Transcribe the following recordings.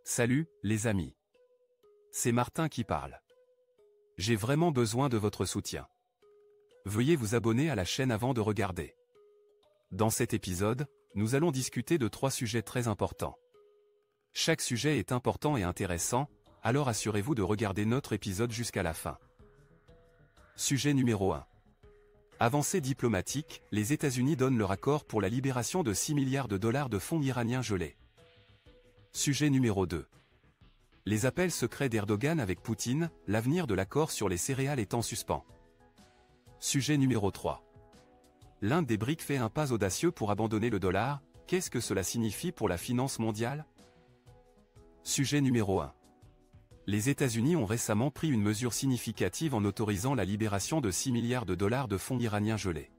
Salut, les amis. C'est Martin qui parle. J'ai vraiment besoin de votre soutien. Veuillez vous abonner à la chaîne avant de regarder. Dans cet épisode, nous allons discuter de 3 sujets très importants. Chaque sujet est important et intéressant, alors assurez-vous de regarder notre épisode jusqu'à la fin. Sujet numéro 1. Avancée diplomatique, les États-Unis donnent leur accord pour la libération de 6 milliards de dollars de fonds iraniens gelés. Sujet numéro 2. Les appels secrets d'Erdogan avec Poutine, l'avenir de l'accord sur les céréales est en suspens. Sujet numéro 3. L'Inde des BRICS fait un pas audacieux pour abandonner le dollar, qu'est-ce que cela signifie pour la finance mondiale? Sujet numéro 1. Les États-Unis ont récemment pris une mesure significative en autorisant la libération de 6 milliards de dollars de fonds iraniens gelés.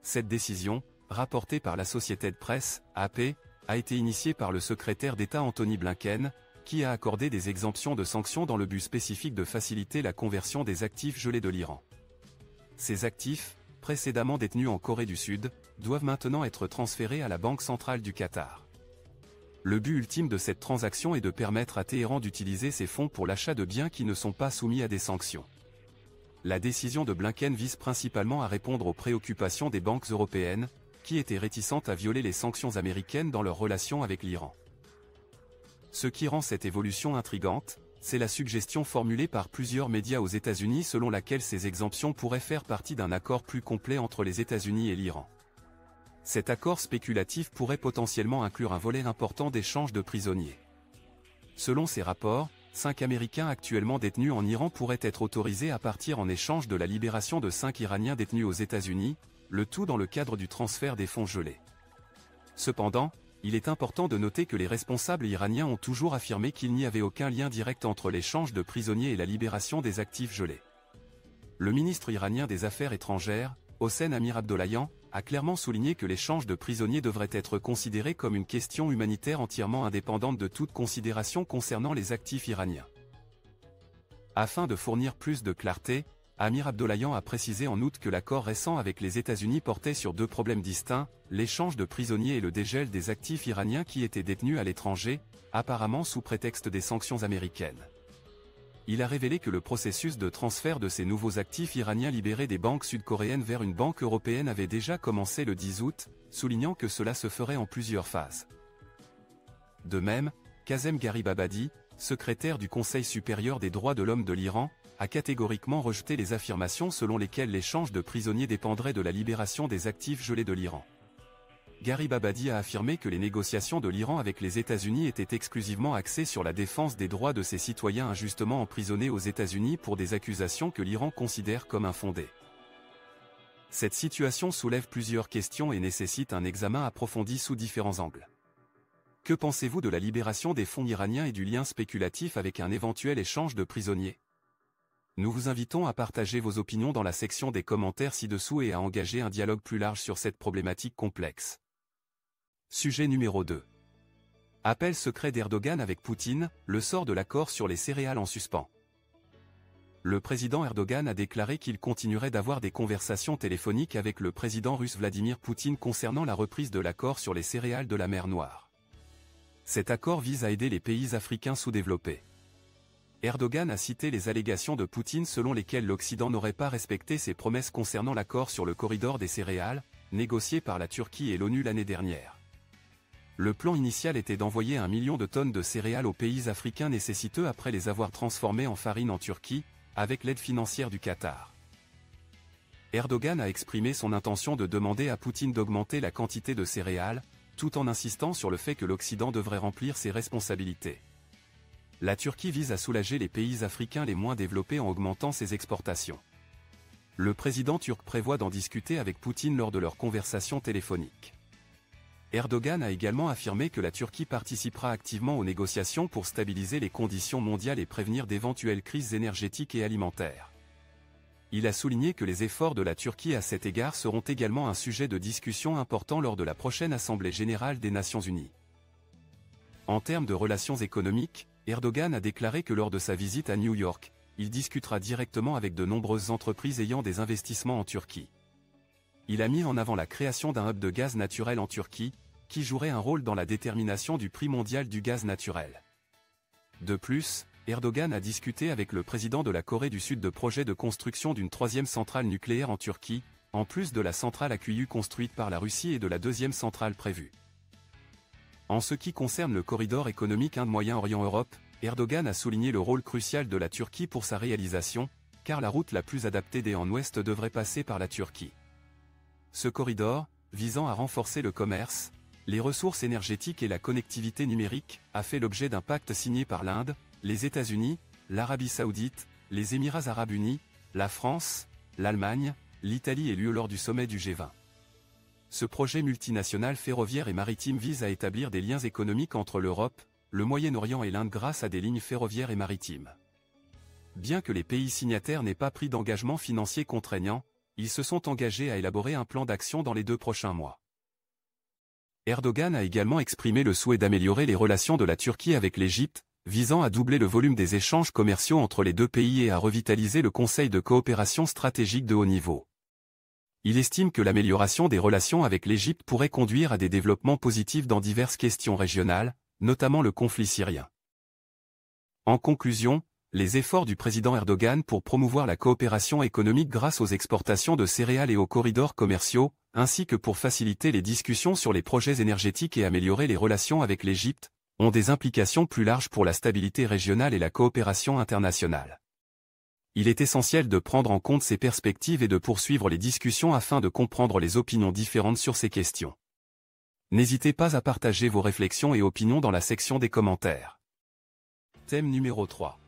Cette décision, rapportée par l'Associated Press, AP, a été initiée par le secrétaire d'État Anthony Blinken, qui a accordé des exemptions de sanctions dans le but spécifique de faciliter la conversion des actifs gelés de l'Iran. Ces actifs, précédemment détenus en Corée du Sud, doivent maintenant être transférés à la Banque centrale du Qatar. Le but ultime de cette transaction est de permettre à Téhéran d'utiliser ces fonds pour l'achat de biens qui ne sont pas soumis à des sanctions. La décision de Blinken vise principalement à répondre aux préoccupations des banques européennes, qui étaient réticentes à violer les sanctions américaines dans leurs relations avec l'Iran. Ce qui rend cette évolution intrigante, c'est la suggestion formulée par plusieurs médias aux États-Unis selon laquelle ces exemptions pourraient faire partie d'un accord plus complet entre les États-Unis et l'Iran. Cet accord spéculatif pourrait potentiellement inclure un volet important d'échange de prisonniers. Selon ces rapports, 5 Américains actuellement détenus en Iran pourraient être autorisés à partir en échange de la libération de 5 Iraniens détenus aux États-Unis, le tout dans le cadre du transfert des fonds gelés. Cependant, il est important de noter que les responsables iraniens ont toujours affirmé qu'il n'y avait aucun lien direct entre l'échange de prisonniers et la libération des actifs gelés. Le ministre iranien des Affaires étrangères, Hossein Amir-Abdollahian, a clairement souligné que l'échange de prisonniers devrait être considéré comme une question humanitaire entièrement indépendante de toute considération concernant les actifs iraniens. Afin de fournir plus de clarté, Amir Abdollahian a précisé en août que l'accord récent avec les États-Unis portait sur 2 problèmes distincts, l'échange de prisonniers et le dégel des actifs iraniens qui étaient détenus à l'étranger, apparemment sous prétexte des sanctions américaines. Il a révélé que le processus de transfert de ces nouveaux actifs iraniens libérés des banques sud-coréennes vers une banque européenne avait déjà commencé le 10 août, soulignant que cela se ferait en plusieurs phases. De même, Kazem Garibabadi, secrétaire du Conseil supérieur des droits de l'homme de l'Iran, a catégoriquement rejeté les affirmations selon lesquelles l'échange de prisonniers dépendrait de la libération des actifs gelés de l'Iran. Garibabadi a affirmé que les négociations de l'Iran avec les États-Unis étaient exclusivement axées sur la défense des droits de ses citoyens injustement emprisonnés aux États-Unis pour des accusations que l'Iran considère comme infondées. Cette situation soulève plusieurs questions et nécessite un examen approfondi sous différents angles. Que pensez-vous de la libération des fonds iraniens et du lien spéculatif avec un éventuel échange de prisonniers? Nous vous invitons à partager vos opinions dans la section des commentaires ci-dessous et à engager un dialogue plus large sur cette problématique complexe. Sujet numéro 2. Appel secret d'Erdogan avec Poutine, le sort de l'accord sur les céréales en suspens. Le président Erdogan a déclaré qu'il continuerait d'avoir des conversations téléphoniques avec le président russe Vladimir Poutine concernant la reprise de l'accord sur les céréales de la mer Noire. Cet accord vise à aider les pays africains sous-développés. Erdogan a cité les allégations de Poutine selon lesquelles l'Occident n'aurait pas respecté ses promesses concernant l'accord sur le corridor des céréales, négocié par la Turquie et l'ONU l'année dernière. Le plan initial était d'envoyer 1 million de tonnes de céréales aux pays africains nécessiteux après les avoir transformées en farine en Turquie, avec l'aide financière du Qatar. Erdogan a exprimé son intention de demander à Poutine d'augmenter la quantité de céréales, tout en insistant sur le fait que l'Occident devrait remplir ses responsabilités. La Turquie vise à soulager les pays africains les moins développés en augmentant ses exportations. Le président turc prévoit d'en discuter avec Poutine lors de leur conversation téléphonique. Erdogan a également affirmé que la Turquie participera activement aux négociations pour stabiliser les conditions mondiales et prévenir d'éventuelles crises énergétiques et alimentaires. Il a souligné que les efforts de la Turquie à cet égard seront également un sujet de discussion important lors de la prochaine Assemblée générale des Nations unies. En termes de relations économiques, Erdogan a déclaré que lors de sa visite à New York, il discutera directement avec de nombreuses entreprises ayant des investissements en Turquie. Il a mis en avant la création d'un hub de gaz naturel en Turquie, qui jouerait un rôle dans la détermination du prix mondial du gaz naturel. De plus, Erdogan a discuté avec le président de la Corée du Sud de projets de construction d'une troisième centrale nucléaire en Turquie, en plus de la centrale Akkuyu construite par la Russie et de la deuxième centrale prévue. En ce qui concerne le corridor économique Inde-Moyen-Orient-Europe, Erdogan a souligné le rôle crucial de la Turquie pour sa réalisation, car la route la plus adaptée des en ouest devrait passer par la Turquie. Ce corridor, visant à renforcer le commerce, les ressources énergétiques et la connectivité numérique, a fait l'objet d'un pacte signé par l'Inde, les États-Unis, l'Arabie Saoudite, les Émirats Arabes Unis, la France, l'Allemagne, l'Italie et l'UE lors du sommet du G20. Ce projet multinational ferroviaire et maritime vise à établir des liens économiques entre l'Europe, le Moyen-Orient et l'Inde grâce à des lignes ferroviaires et maritimes. Bien que les pays signataires n'aient pas pris d'engagement financier contraignant, ils se sont engagés à élaborer un plan d'action dans les 2 prochains mois. Erdogan a également exprimé le souhait d'améliorer les relations de la Turquie avec l'Égypte, visant à doubler le volume des échanges commerciaux entre les 2 pays et à revitaliser le Conseil de coopération stratégique de haut niveau. Il estime que l'amélioration des relations avec l'Égypte pourrait conduire à des développements positifs dans diverses questions régionales, notamment le conflit syrien. En conclusion, les efforts du président Erdogan pour promouvoir la coopération économique grâce aux exportations de céréales et aux corridors commerciaux, ainsi que pour faciliter les discussions sur les projets énergétiques et améliorer les relations avec l'Égypte, ont des implications plus larges pour la stabilité régionale et la coopération internationale. Il est essentiel de prendre en compte ces perspectives et de poursuivre les discussions afin de comprendre les opinions différentes sur ces questions. N'hésitez pas à partager vos réflexions et opinions dans la section des commentaires. Thème numéro 3.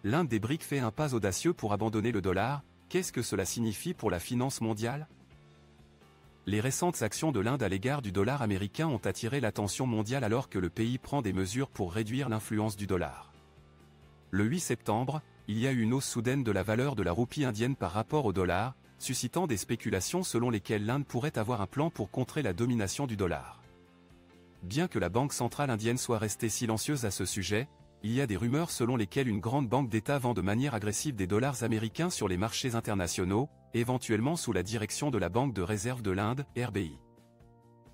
L'Inde des BRICS fait un pas audacieux pour abandonner le dollar, qu'est-ce que cela signifie pour la finance mondiale ? Les récentes actions de l'Inde à l'égard du dollar américain ont attiré l'attention mondiale alors que le pays prend des mesures pour réduire l'influence du dollar. Le 8 septembre, il y a eu une hausse soudaine de la valeur de la roupie indienne par rapport au dollar, suscitant des spéculations selon lesquelles l'Inde pourrait avoir un plan pour contrer la domination du dollar. Bien que la Banque centrale indienne soit restée silencieuse à ce sujet, il y a des rumeurs selon lesquelles une grande banque d'État vend de manière agressive des dollars américains sur les marchés internationaux, éventuellement sous la direction de la Banque de réserve de l'Inde, RBI.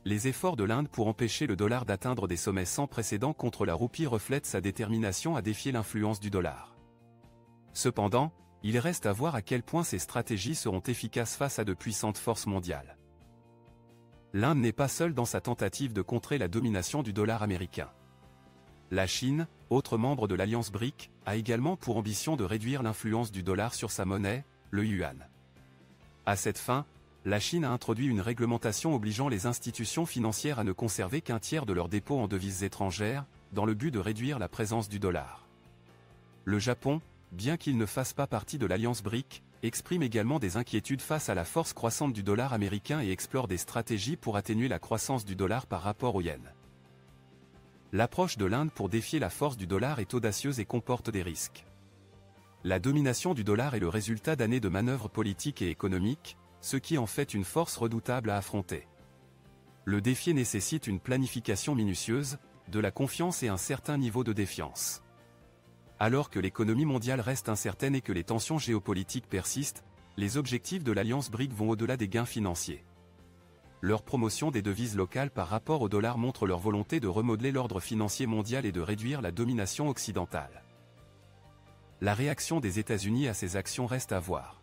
Les efforts de l'Inde pour empêcher le dollar d'atteindre des sommets sans précédent contre la roupie reflètent sa détermination à défier l'influence du dollar. Cependant, il reste à voir à quel point ces stratégies seront efficaces face à de puissantes forces mondiales. L'Inde n'est pas seule dans sa tentative de contrer la domination du dollar américain. La Chine, autre membre de l'Alliance BRIC, a également pour ambition de réduire l'influence du dollar sur sa monnaie, le yuan. À cette fin, la Chine a introduit une réglementation obligeant les institutions financières à ne conserver qu'un tiers de leurs dépôts en devises étrangères, dans le but de réduire la présence du dollar. Le Japon, bien qu'il ne fasse pas partie de l'Alliance BRIC, exprime également des inquiétudes face à la force croissante du dollar américain et explore des stratégies pour atténuer la croissance du dollar par rapport au yen. L'approche de l'Inde pour défier la force du dollar est audacieuse et comporte des risques. La domination du dollar est le résultat d'années de manœuvres politiques et économiques, ce qui en fait une force redoutable à affronter. Le défi nécessite une planification minutieuse, de la confiance et un certain niveau de défiance. Alors que l'économie mondiale reste incertaine et que les tensions géopolitiques persistent, les objectifs de l'Alliance BRIC vont au-delà des gains financiers. Leur promotion des devises locales par rapport au dollar montre leur volonté de remodeler l'ordre financier mondial et de réduire la domination occidentale. La réaction des États-Unis à ces actions reste à voir.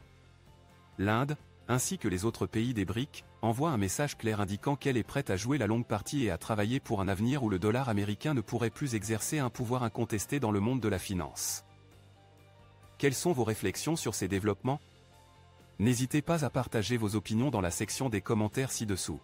L'Inde, ainsi que les autres pays des BRIC, envoient un message clair indiquant qu'elle est prête à jouer la longue partie et à travailler pour un avenir où le dollar américain ne pourrait plus exercer un pouvoir incontesté dans le monde de la finance. Quelles sont vos réflexions sur ces développements ? N'hésitez pas à partager vos opinions dans la section des commentaires ci-dessous.